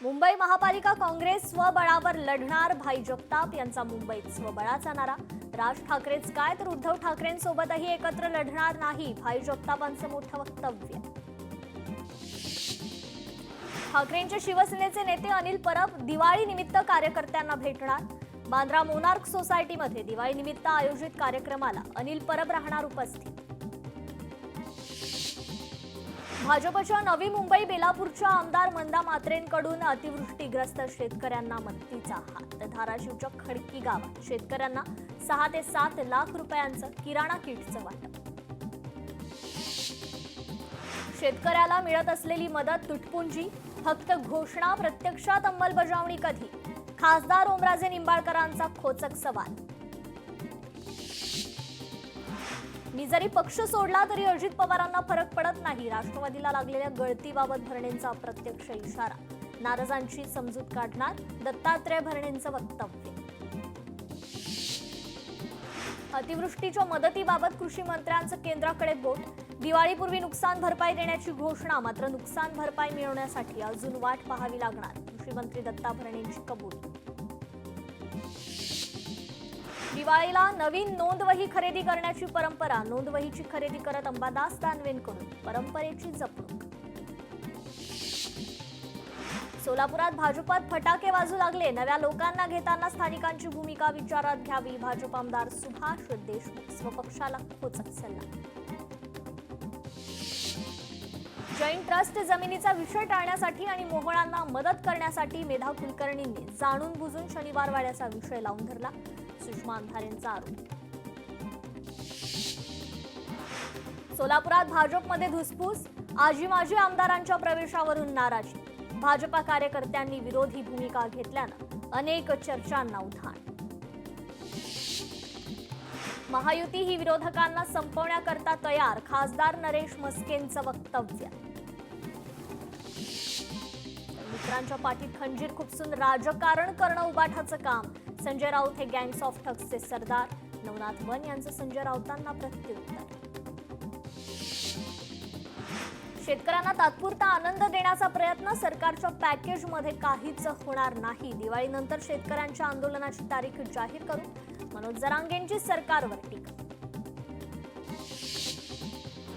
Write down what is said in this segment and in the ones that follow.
मुंबई महापालिका काँग्रेस स्वबळावर लढणार, भाई जगताप यांचा मुंबईत स्वबळाचा नारा। राज ठाकरेच काय तर उद्धव ठाकरेंसोबतही एकत्र लढणार नाही, भाई जगतापांचं मोठं वक्तव्य। ठाकरेंचे शिवसेनेचे नेते अनिल परब दिवाळी निमित्त कार्यकर्त्यांना भेटणार। बांद्रा मोनार्क सोसायटीमध्ये दिवाळी निमित्त आयोजित कार्यक्रमाला अनिल परब राहणार उपस्थित। भाजपच्या नवी मुंबई बेलापूरच्या आमदार मंदा म्हात्रेंकडून अतिवृष्टीग्रस्त शेतकऱ्यांना मदतीचा हात। धाराशिवच्या खडकी गावात शेतकऱ्यांना 6 ते 7 लाख रुपयांचं किराणा किटचं वाटप। शेतकऱ्याला मिळत असलेली मदत तुटपुंजी, फक्त घोषणा, प्रत्यक्षात अंमलबजावणी कधी? खासदार ओमराजे निंबाळकरांचा खोचक सवाल। मी जरी पक्ष सोडला तरी अजित पवारांना फरक पडत नाही, राष्ट्रवादीला लागलेल्या गळतीबाबत भरणेंचा प्रत्यक्ष इशारा। नाराजांची समजूत काढणार, दत्तात्रय भरणेंचं वक्तव्य। अतिवृष्टीच्या मदतीबाबत कृषी मंत्र्यांचं केंद्राकडे बोट। दिवाळीपूर्वी नुकसान भरपाई देण्याची घोषणा, मात्र नुकसान भरपाई मिळवण्यासाठी अजून वाट पाहावी लागणार, कृषी मंत्री दत्ता भरणेंची कबुली। दिवाळीला नवीन नोंदवही खरेदी करण्याची परंपरा, नोंदवहीची खरेदी करत अंबादास दानवेंकडून परंपरेची जपणूक। सोलापुरात भाजपात फटाके वाजू लागले, नव्या लोकांना घेताना स्थानिकांची भूमिका विचारात घ्यावी, भाजप आमदार सुभाष देशमुख। स्वपक्षाला खोचक सल्ला। जैन ट्रस्ट जमिनीचा विषय टाळण्यासाठी आणि मोहळांना मदत करण्यासाठी मेधा कुलकर्णींनी जाणून बुजून शनिवार वाड्याचा विषय लावून धरला, सुषमा अंधारेंचा आरोप। सोलापुरात भाजपमध्ये धुसफूस, आजी माजी आमदारांच्या प्रवेशावरून नाराजी। भाजपा कार्यकर्त्यांनी विरोधी भूमिका घेतल्यानं अनेक चर्चांना उधाण। महायुती ही विरोधकांना संपवण्याकरता तयार, खासदार नरेश मस्केंचं वक्तव्य। मित्रांच्या पाठीत खंजीर खुपसून राजकारण करणं उबाठाचं काम, संजय राऊत हे गँग्स ऑफ ठग्सचे सरदार। नवनाथ वन यांचं संजय राऊतांना प्रत्युत्तर। शेतकऱ्यांना तात्पुरता आनंद देण्याचा प्रयत्न, सरकारच्या पॅकेजमध्ये काहीच होणार नाही। दिवाळीनंतर शेतकऱ्यांच्या आंदोलनाची तारीख जाहीर करू, मनोज जरांगेंची सरकारवर टीका।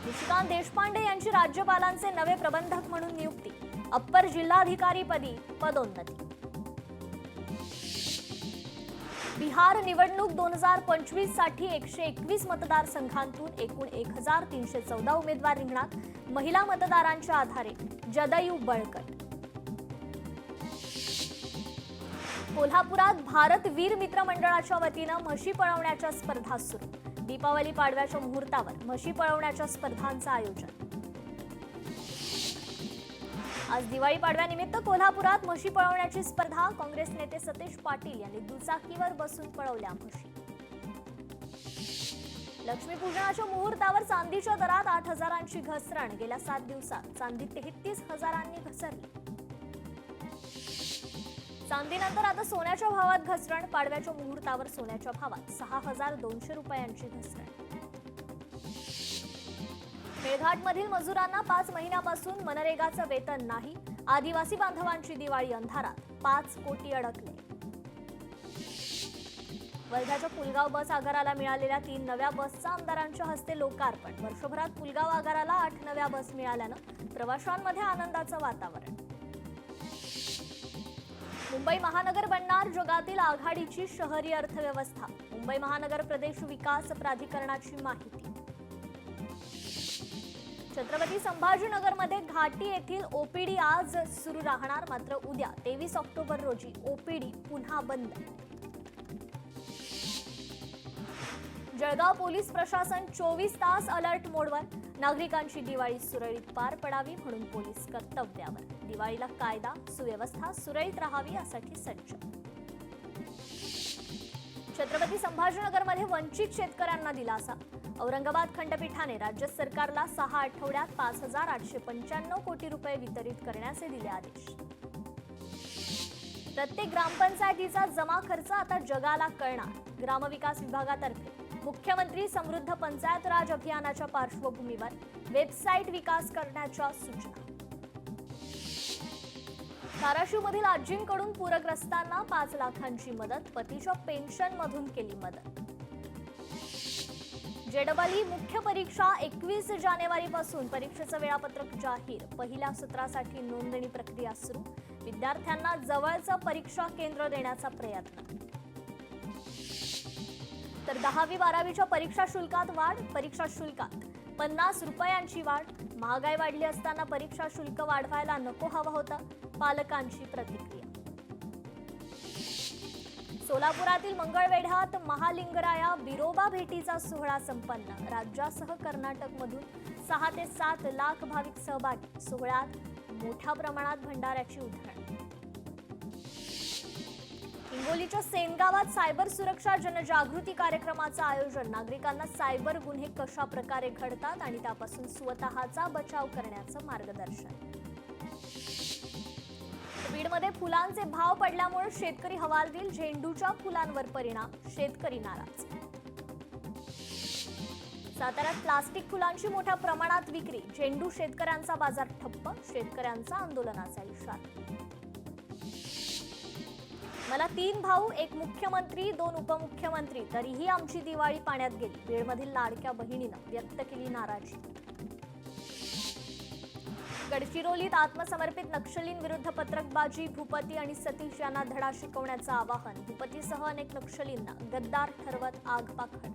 निशिकांत देशपांडे यांची राज्यपालांचे नवे प्रबंधक म्हणून नियुक्ती, अप्पर जिल्हाधिकारीपदी पदोन्नती। बिहार निवडणूक 2025 साठी 121 मतदारसंघांतून एकूण 1314 उमेदवार रिंगणात, महिला मतदारांच्या आधारे जदयू बळकट। कोल्हापुरात भारत वीर मित्र मंडळाच्या वतीनं म्हशी पळवण्याच्या स्पर्धा सुरू, दीपावली पाडव्याच्या मुहूर्तावर म्हशी पळवण्याच्या स्पर्धांचं आयोजन। आज दिवाळी पाडव्यानिमित्त कोल्हापुरात म्हशी पळवण्याची स्पर्धा, काँग्रेस नेते सतेज पाटील यांनी दुचाकीवर बसून पळवल्या म्हशी। लक्ष्मीपूजनाच्या मुहूर्तावर चांदीच्या दरात 8,000ची घसरण, गेल्या 7 दिवसात चांदी 33,000नी घसरली। चांदीनंतर आता सोन्याच्या भावात घसरण, पाडव्याच्या मुहूर्तावर सोन्याच्या भावात 6,200 रुपयांची घसरण। मेळघाटमधील मजुरांना 5 महिन्यापासून मनरेगाचं वेतन नाही, आदिवासी बांधवांची दिवाळी अंधारात, 5 कोटी अडकले। वर्ध्याच्या पुलगाव बस आगाराला मिळालेल्या 3 नव्या बसचं आमदारांच्या हस्ते लोकार्पण। वर्षभरात पुलगाव आगाराला 8 नव्या बस मिळाल्यानं प्रवाशांमध्ये आनंदाचं वातावरण। मुंबई महानगर बनणार जगातील आघाडीची शहरी अर्थव्यवस्था, मुंबई महानगर प्रदेश विकास प्राधिकरणाची माहिती। छत्रपती संभाजीनगरमध्ये घाटी येथील ओपीडी आज सुरू राहणार, मात्र उद्या 23 ऑक्टोबर रोजी ओपीडी पुन्हा बंद। जळगाव पोलीस प्रशासन 24 तास अलर्ट मोडवर, नागरिकांची दिवाळी सुरळीत पार पडावी म्हणून पोलीस कर्तव्यावर। दिवाळीला कायदा सुव्यवस्था सुरळीत राहावी यासाठी सज्ज। छत्रपती संभाजीनगरमध्ये वंचित शेतकऱ्यांना दिलासा, औरंगाबाद खंडपीठाने राज्य सरकारला 6 आठवड्यात 5,895 कोटी रुपये वितरित करण्याचे दिले आदेश। प्रत्येक ग्रामपंचायतीचा जमा खर्च आता जगाला कळणार, ग्रामविकास विभागातर्फे मुख्यमंत्री समृद्ध पंचायत राज अभियानाच्या पार्श्वभूमीवर वेबसाईट विकास करण्याच्या सूचना। धाराशिवमधील आजींकडून पूरग्रस्तांना 5 लाखांची मदत, पतीच्या पेन्शन मधून केली मदत. जेडबलई मुख्य परीक्षा 21 जानेवारीपासून परीक्षेचं वेळापत्रक जाहीर. पहिल्या सत्रासाठी नोंदणी प्रक्रिया सुरू. विद्यार्थ्यांना जवळचं परीक्षा केंद्र देण्याचा प्रयत्न. तर 10वी-12वीच्या परीक्षा शुल्कात वाढ. परीक्षा शुल्कात 50 रुपयांची वाढ. महागाई वाढली असताना परीक्षा शुल्क वाढवायला नको हवं होतं, पालकांची प्रतिक्रिया. सोलापुरातील मंगळवेढ्यात महालिंगराया विरोबा भेटीचा सोहळा संपन्न. राज्यासह कर्नाटकमधून 6 ते 7 लाख भाविक सहभागी. सोहळ्यात मोठ्या प्रमाणात भंडाऱ्याची उधळण. हिंगोलीच्या सेनगावात सायबर सुरक्षा जनजागृती कार्यक्रमाचं आयोजन. नागरिकांना सायबर गुन्हे कशा प्रकारे घडतात आणि त्यापासून स्वतःचा बचाव करण्याचं मार्गदर्शन. बीडमध्ये फुलांचे भाव पडल्यामुळे शेतकरी हवालदिल. झेंडूच्या फुलांवर परिणाम, शेतकरी नाराज. साताऱ्यात प्लास्टिक फुलांची मोठ्या प्रमाणात विक्री. झेंडू शेतकऱ्यांचा बाजार ठप्प. शेतकऱ्यांचा आंदोलनाचा इशारा. मला 3 भाऊ, 1 मुख्यमंत्री, 2 उपमुख्यमंत्री, तरीही आमची दिवाळी पाण्यात गेली. बीडमधील लाडक्या बहिणीनं व्यक्त केली नाराजी. गडचिरोलीत आत्मसमर्पित नक्षलींविरुद्ध पत्रकबाजी. भूपती आणि सतीश यांना धडा शिकवण्याचं आवाहन. भूपतीसह अनेक नक्षलींना गद्दार ठरवत आगपाखड.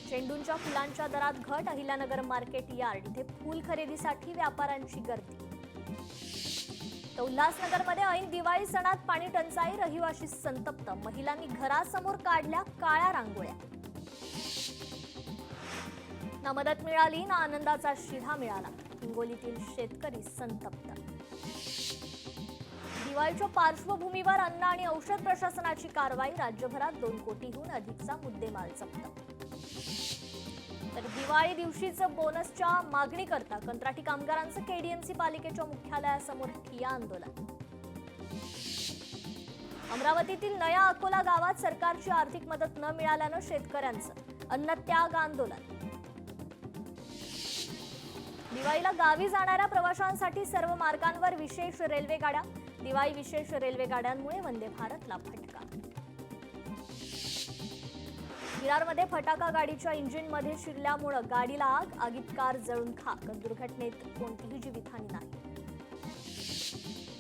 झेंडूंच्या फुलांच्या दरात घट. अहिल्यानगर मार्केट यार्ड इथे फुल खरेदीसाठी व्यापाऱ्यांची गर्दी. तर उल्हासनगरमध्ये ऐन दिवाळी सणात पाणी टंचाई. रहिवाशी संतप्त. महिलांनी घरासमोर काढल्या काळ्या रांगोळ्या. ना मदत मिळाली ना आनंदाचा शिधा मिळाला. हिंगोलीतील शेतकरी संतप्त. दिवाळीच्या पार्श्वभूमीवर अन्न आणि औषध प्रशासनाची कारवाई. राज्यभरात 2 कोटीहून अधिकचा मुद्देमाल जप्त. तर दिवाळी दिवशीचं बोनसच्या मागणीकरता कंत्राटी कामगारांचं केडीएमसी पालिकेच्या मुख्यालयासमोर ठिय्या आंदोलन. अमरावतीतील नया अकोला गावात सरकारची आर्थिक मदत न मिळाल्यानं शेतकऱ्यांचं अन्नत्याग आंदोलन. दिवाळीला गावी जाणाऱ्या प्रवाशांसाठी सर्व मार्गांवर विशेष रेल्वे गाड्या. दिवाळी विशेष रेल्वे गाड्यांमुळे वंदे भारतला फटका. विरारमध्ये फटाका गाडीच्या इंजिनमध्ये शिरल्यामुळे गाडीला आग. आगीत कार जळून खाक. दुर्घटनेत कोणतीही जीवितहानी नाही.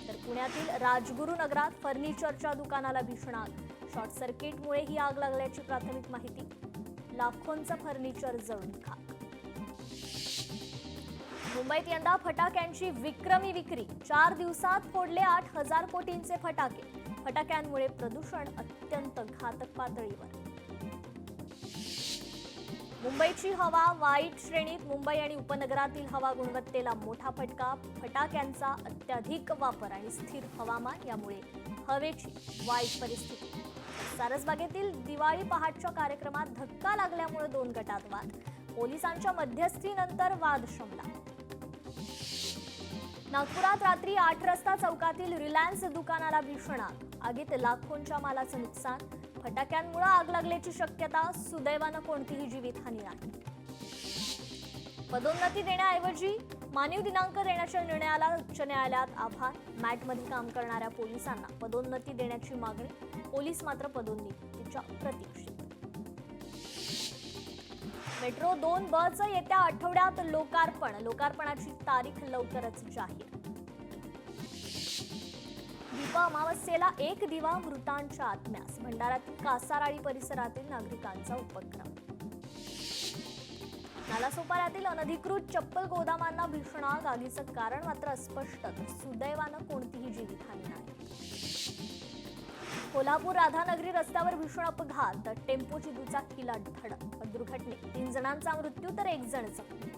तर पुण्यातील राजगुरू नगरात फर्निचरच्या दुकानाला भीषण आग. शॉर्ट सर्किटमुळे ही आग लागल्याची प्राथमिक माहिती. लाखोंचं फर्निचर जळून खाक. मुंबईत यंदा फटाक्यांची विक्रमी विक्री. 4 दिवसात फोडले 8,000 कोटींचे फटाके. फटाक्यांमुळे प्रदूषण अत्यंत घातक पातळीवर. मुंबईची हवा वाईट श्रेणीत. मुंबई आणि उपनगरातील हवा गुणवत्तेला मोठा फटका. फटाक्यांचा अत्याधिक वापर आणि स्थिर हवामान यामुळे हवेची वाईट परिस्थिती. सारसबागेतील दिवाळी पहाटच्या कार्यक्रमात धक्का लागल्यामुळे 2 गटात वाद. पोलिसांच्या मध्यस्थीनंतर वाद शमला. नागपुरात रात्री 8 रस्ता चौकातील रिलायन्स दुकानाला भीषण आग. आगीत लाखोंच्या मालाचं नुकसान. फटाक्यांमुळे आग लागल्याची शक्यता. सुदैवानं कोणतीही जीवितहानी नाही. पदोन्नती देण्याऐवजी मानवी दिनांक देण्याच्या निर्णयाला उच्च न्यायालयात आभार. मॅटमध्ये काम करणाऱ्या पोलिसांना पदोन्नती देण्याची मागणी. पोलीस मात्र पदोन्नतीच्या प्रतीक्षेत. मेट्रो 2 बसचं येत्या आठवड्यात लोकार्पण. लोकार्पणाची तारीख लवकरच जाहीर. दीप अमावस्येला 1 दिवा मृतांच्या आत्म्यास. भंडाऱ्यातील कासाराळी परिसरातील नागरिकांचा उपक्रम. नालासोपाऱ्यातील अनधिकृत चप्पल गोदामांना भीषण आग. आगीचं कारण मात्र अस्पष्ट. सुदैवानं कोणतीही जीवितहानी नाही. कोल्हापूर राधानगरी रस्त्यावर भीषण अपघात. टेम्पोची दुचाकीला धडक. दुर्घटनेत 3 जणांचा मृत्यू तर 1 जण जखमी.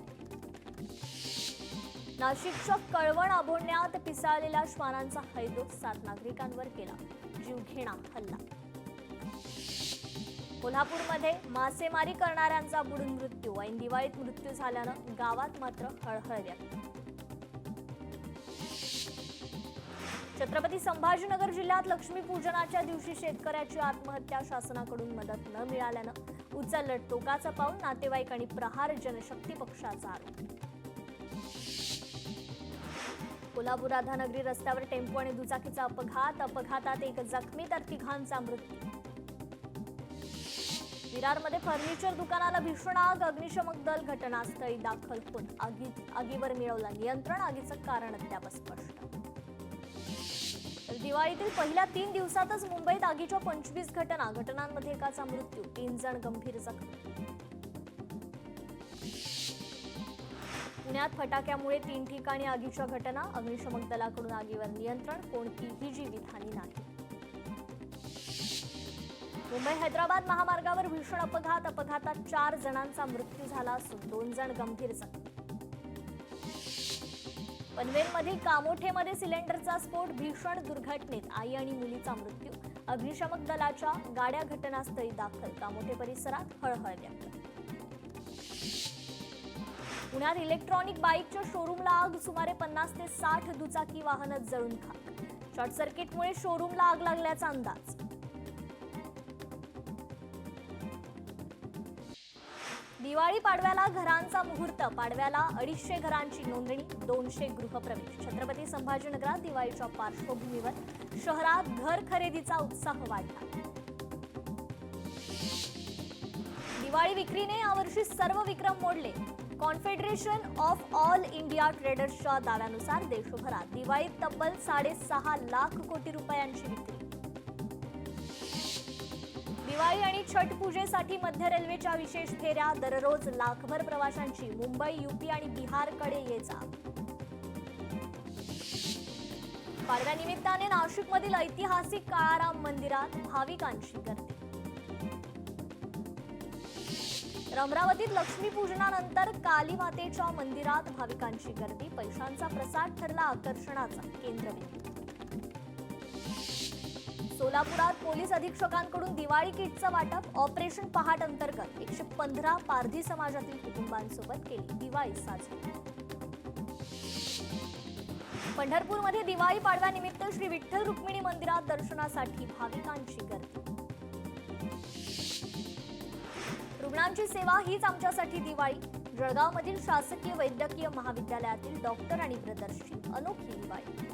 नाशिकच्या कळवण आभोळण्यात पिसाळलेल्या श्वानांचा हैदोस. 7 नागरिकांवर केला जीवघेणा हल्ला. कोल्हापूरमध्ये मासेमारी करणाऱ्यांचा बुडून मृत्यू. ऐन दिवाळीत मृत्यू झाल्यानं गावात मात्र हळहळ व्यक्त. छत्रपती संभाजीनगर जिल्ह्यात लक्ष्मीपूजनाच्या दिवशी शेतकऱ्याची आत्महत्या. शासनाकडून मदत न मिळाल्यानं उचललं टोकाचं पाऊल. नातेवाईक आणि प्रहार जनशक्ती पक्षाचा आरोप. कोल्हापूर राधानगरी रस्त्यावर टेम्पो आणि दुचाकीचा अपघातात एक जखमी तर तिघांचा मृत्यू. विरारमध्ये फर्निचर दुकानाला भीषण आग, अग्निशमन दल घटनास्थळी दाखल होऊन आगीवर मिळवलं नियंत्रण. आगीचं कारण अद्याप स्पष्ट. तर दिवाळीतील पहिल्या 3 दिवसातच मुंबईत आगीच्या 25 घटनांमध्ये एकाचा मृत्यू, 3 जण गंभीर जखमी. पुण्यात फटाक्यामुळे 3 ठिकाणी आगीच्या घटना, अग्निशमन दलाकडून आगीवर नियंत्रण, कोणतीही जीवितहानी नाही. मुंबई हैदराबाद महामार्गावर भीषण अपघातात 4 जणांचा मृत्यू झाला असून 2 जण गंभीर जखमी. पनवेलमधील कामोठेमध्ये सिलेंडरचा स्फोट, भीषण दुर्घटनेत आई आणि मुलीचा मृत्यू, अग्निशमन दलाच्या गाड्या घटनास्थळी दाखल. कामोठे परिसरात हळहळ व्यक्त. पुण्यात इलेक्ट्रॉनिक बाईकच्या शोरूमला आग, सुमारे 50 ते 60 दुचाकी वाहनं जळून खाक. शॉर्ट सर्किटमुळे शोरूमला आग लागल्याचा अंदाज. दिवाळी पाडव्याला घरांचा मुहूर्त, पाडव्याला 250 घरांची नोंदणी, 200 गृहप्रवेश. छत्रपती संभाजीनगरात दिवाळीच्या पार्श्वभूमीवर शहरात घर खरेदीचा उत्साह वाढला. दिवाळी विक्रीने यावर्षी सर्व विक्रम मोडले. कॉन्फेडरेशन ऑफ ऑल इंडिया ट्रेडर्सच्या दाव्यानुसार देशभरात दिवाळीत तब्बल 6.5 लाख कोटी रुपयांची विक्री. दिवाळी आणि छठ पूजेसाठी मध्य रेल्वेच्या विशेष फेऱ्या, दररोज लाखभर प्रवाशांची मुंबई, यूपी आणि बिहारकडे ये-जा. पाडव्यानिमित्ताने नाशिकमधील ऐतिहासिक काळाराम मंदिरात भाविकांची गर्दी. अमरावतीत लक्ष्मीपूजनानंतर कालीमातेच्या मंदिरात भाविकांची गर्दी, पैशांचा प्रसाद ठरला आकर्षणाचा केंद्रबिंदू. सोलापुरात पोलीस अधीक्षकांकडून दिवाळी किटचं वाटप, ऑपरेशन पहाट अंतर्गत 115 पारधी समाजातील कुटुंबांसोबत केली दिवाळी साजरी. पंढरपूरमध्ये दिवाळी पाडव्यानिमित्त श्री विठ्ठल रुक्मिणी मंदिरात दर्शनासाठी भाविकांची गर्दी. रुग्णांची सेवा हीच आमच्यासाठी दिवाळी. जळगावमधील शासकीय वैद्यकीय महाविद्यालयातील डॉक्टर आणि ब्रदर्सची अनोखी दिवाळी.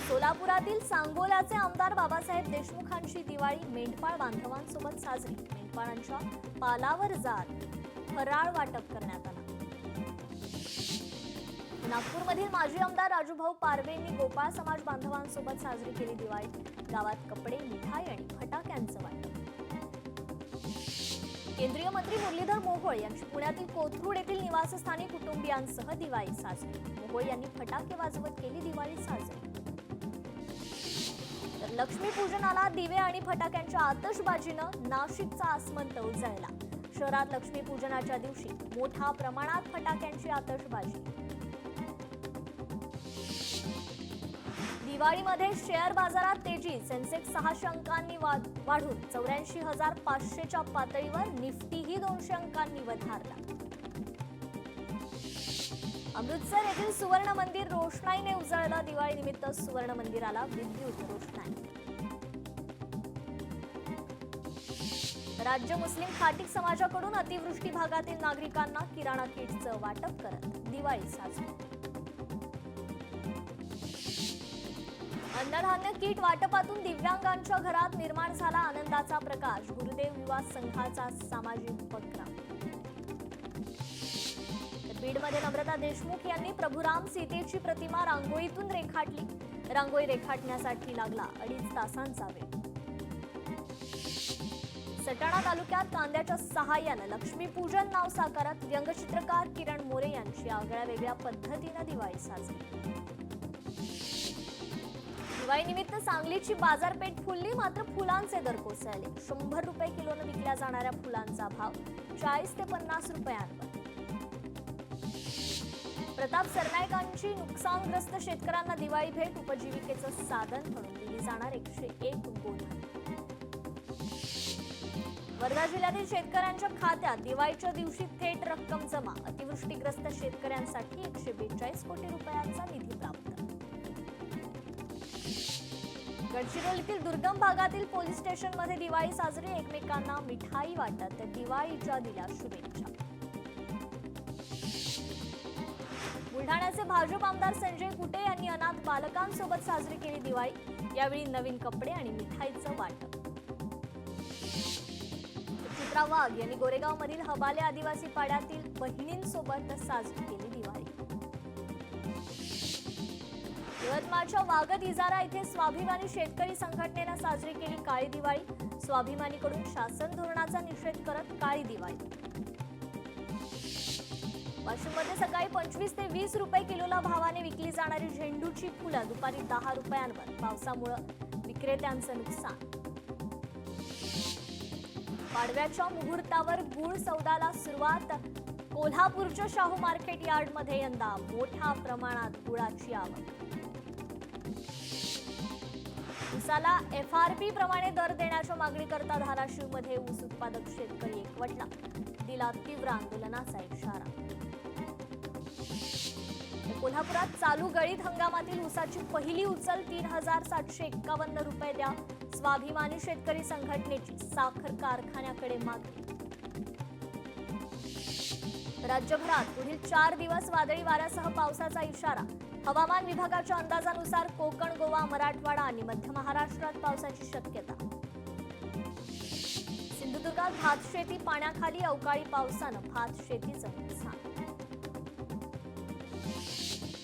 सोलापुरातील सांगोल्याचे आमदार बाबासाहेब देशमुखांची दिवाळी मेंढपाळ बांधवांसोबत साजरी. मेंढपाळांच्या पालावर जात फराळ वाटप करण्यात आला. नागपूरमधील माजी आमदार राजूभाऊ पारवे यांनी गोपाळ समाज बांधवांसोबत साजरी केली दिवाळी. गावात कपडे, मिठाई आणि फटाक्यांचं वाटप. केंद्रीय मंत्री मुरलीधर मोहोळ यांची पुण्यातील कोथरूड येथील निवासस्थानी कुटुंबियांसह दिवाळी साजरी. मोहोळ यांनी फटाके वाजवत केली दिवाळी साजरी. तर लक्ष्मीपूजनाला दिवे आणि फटाक्यांच्या आतषबाजीनं नाशिकचा आसमंत उजळला. शहरात लक्ष्मीपूजनाच्या दिवशी मोठ्या प्रमाणात फटाक्यांची आतषबाजी. दिवाळीमध्ये शेअर बाजारात तेजी, सेन्सेक्स 600 अंकांनी वाढून 84,500च्या पातळीवर, निफ्टीही 200 अंकांनी वधारला. अमृतसर येथील सुवर्ण मंदिर रोषणाईने उजळलं. दिवाळीनिमित्त सुवर्ण मंदिराला विद्युत रोषणाई. राज्य मुस्लिम खाटीक समाजाकडून अतिवृष्टी भागातील नागरिकांना किराणा किटचं वाटप करत दिवाळी साजरी. अन्नधान्य किट वाटपातून दिव्यांगांच्या घरात निर्माण झाला आनंदाचा प्रकाश. गुरुदेव युवा संघाचा सामाजिक उपक्रम. बीडमध्ये नम्रता देशमुख यांनी प्रभुराम सीतेची प्रतिमा रांगोळीतून रेखाटली. रांगोळी रेखाटण्यासाठी लागला 2.5 तासांचा वेळ. सटाणा तालुक्यात कांद्याच्या सहाय्यानं लक्ष्मीपूजन नाव साकारत व्यंगचित्रकार किरण मोरे यांची आगळ्या वेगळ्या पद्धतीनं दिवाळी साजरी. दिवाळीनिमित्त सांगलीची बाजारपेठ फुलली, मात्र फुलांचे दर कोसळले. 100 रुपये किलोनं विकल्या जाणाऱ्या फुलांचा भाव 40 ते 50 रुपयांवर. प्रताप सरनाईकांची नुकसानग्रस्त शेतकऱ्यांना दिवाळी भेट, उपजीविकेचं साधन म्हणून दिली जाणार 101 गोधन. वर्धा जिल्ह्यातील शेतकऱ्यांच्या खात्यात दिवाळीच्या दिवशी थेट रक्कम जमा. अतिवृष्टीग्रस्त शेतकऱ्यांसाठी 142 कोटी रुपयांचा निधी प्राप्त. गडचिरोलीतील दुर्गम भागातील पोलीस स्टेशनमध्ये दिवाळी साजरी. एकमेकांना मिठाई वाटत दिवाळीच्या दिल्या शुभेच्छा. बुलढाण्याचे भाजप आमदार संजय कुटे यांनी अनाथ बालकांसोबत साजरी केली दिवाळी। यावेळी नवीन कपडे आणि मिठाईचं वाटप। चित्रा वाघ यांनी गोरेगावमधील हबाले आदिवासी पाड्यातील बहिणींसोबत साजरी केली दिवाळी। यवतमाळच्या वागद इजारा येथे स्वाभिमानी शेतकरी संघटनेने साजरी केली काळी दिवाळी। स्वाभिमानीकडून शासन धोरणाचा निषेध करत काळी दिवाळी। वाशिममध्ये सकाळी 25 ते 20 रुपये किलोला भावाने विकली जाणारी झेंडूची फुलं दुपारी 10 रुपयांवर। पावसामुळे विक्रेत्यांचं नुकसान। पाडव्याच्या मुहूर्तावर गुळ सौदाला सुरुवात। कोल्हापूरच्या शाहू मार्केट यार्डमध्ये यंदा मोठ्या प्रमाणात गुळाची आवक। ऊसाला FRP प्रमाणे दर देण्याच्या मागणीकरता धाराशिवमध्ये ऊस उत्पादक शेतकरी एकवटला। दिला तीव्र आंदोलनाचा इशारा। कोल्हापुरात चालू गळीत हंगामातील ऊसाची पहिली उचल 3751 रुपये द्या। स्वाभिमानी शेतकरी संघटनेची साखर कारखान्याकडे मागणी। राज्यभरात पुढील 4 दिवस वादळी वाऱ्यासह पावसाचा इशारा। हवामान विभागाच्या अंदाजानुसार कोकण, गोवा, मराठवाडा आणि मध्य महाराष्ट्रात पावसाची शक्यता। सिंधुदुर्गात भात शेती पाण्याखाली, अवकाळी पावसानं भात शेतीचं नुकसान।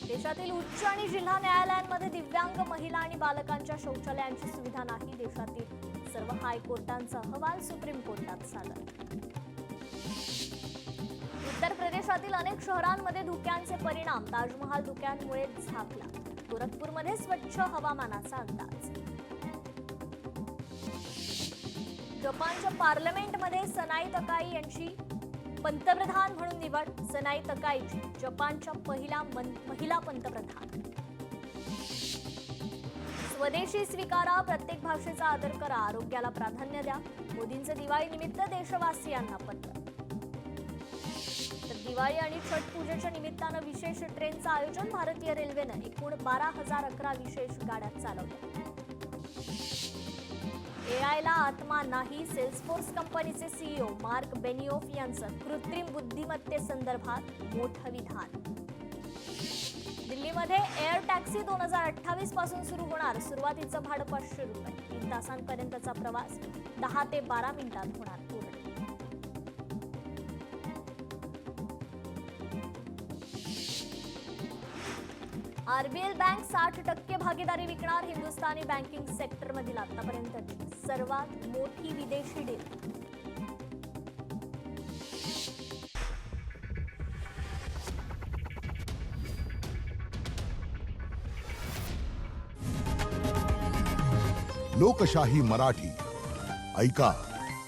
देशातील उच्च आणि जिल्हा न्यायालयांमध्ये दिव्यांग महिला आणि बालकांच्या शौचालयांची सुविधा नाही। देशातील सर्व हायकोर्टांचा अहवाल सुप्रीम कोर्टात सादर। उत्तर प्रदेशातील अनेक शहरांमध्ये धुक्यांचे परिणाम। ताजमहाल धुक्यांमुळे झाकला। गोरखपूरमध्ये स्वच्छ हवामानाचा अंदाज। जपानच्या पार्लमेंटमध्ये सनाई तकाई यांची पंतप्रधान म्हणून निवड। सनाई तकाईची जपानच्या पहिल्या महिला पंतप्रधान। स्वदेशी स्वीकारा, प्रत्येक भाषेचा आदर करा, आरोग्याला प्राधान्य द्या। मोदींचे दिवाळी निमित्त देशवासियांना पत्र। तर दिवाळी आणि छठ पूजेच्या निमित्तानं विशेष ट्रेनचं आयोजन। भारतीय रेल्वेनं एकूण 12,011 विशेष गाड्या चालवल्या। एआयला आत्मा नाही। सेल्सफोर्स कंपनीचे CEO मार्क बेनियोफ यांचं कृत्रिम बुद्धिमत्तेसंदर्भात मोठं विधान। दिल्लीमध्ये एअर टॅक्सी 2028 पासून सुरू होणार। सुरुवातीचं भाडं 500 रुपये। 3 तासांपर्यंतचा प्रवास 10 ते 12 मिनिटात होणार पूर्ण। आरबीएल बँक 60% भागीदारी विकणार। हिंदुस्थानी बँकिंग सेक्टरमधील आतापर्यंतची सर्वात मोठी विदेशी डील। लोकशाही मराठी ऐका,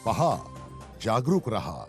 पहा, जागरूक रहा।